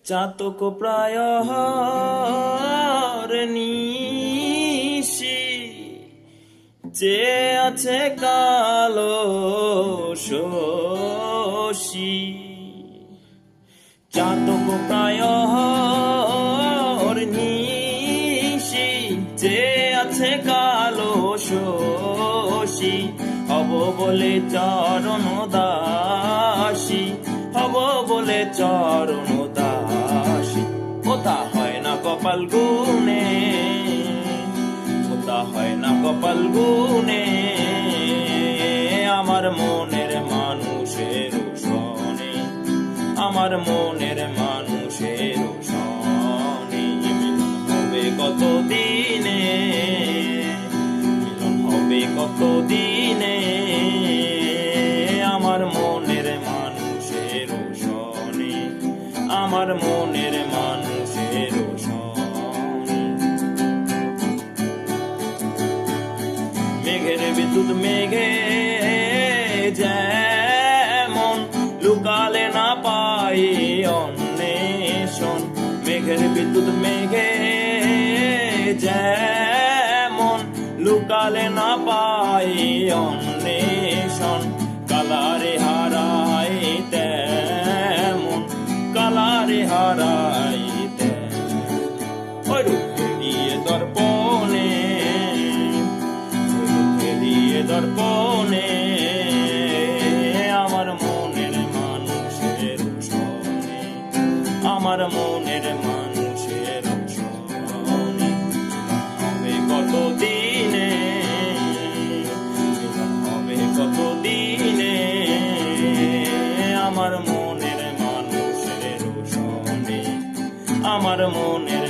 চাতক প্রায় নিশি যে আছে কালো শশী। চাতক প্রায় নিশি যে আছে কালো শশী। হব বলে চরণ দাসী, হব বলে চরণ দাসী। ওটা হয় না কপাল গুনে, ওটা হয় না কপাল গুনে। আমার মনের মানুষের সনে, আমার মনের মানুষের সনে। মিলন হবে কত দিনে, মিলন হবে কত দিনে। আমার মনের মানুষের সনে, আমার মনের মানুষের সনে। মেঘের বিদ্যুৎ মেঘে যেমন লুকালে না পাই অন্বেষণ। মেঘের বিদ্যুৎ মেঘে যেমন লুকালে না পাই অন্বেষণ। কালারে হারাই তেমন, কালারে হারাই তেমন। ওই রূপে দিয়ে দর্পণে, ওই রূপে দিয়ে দর্পণে। আমার মনের মানুষের সনে, আমার মনের মানুষের সনে। হবে কত দিনে, হবে কত দিনে। আমার মনের মানুষের সনে, আমার মনের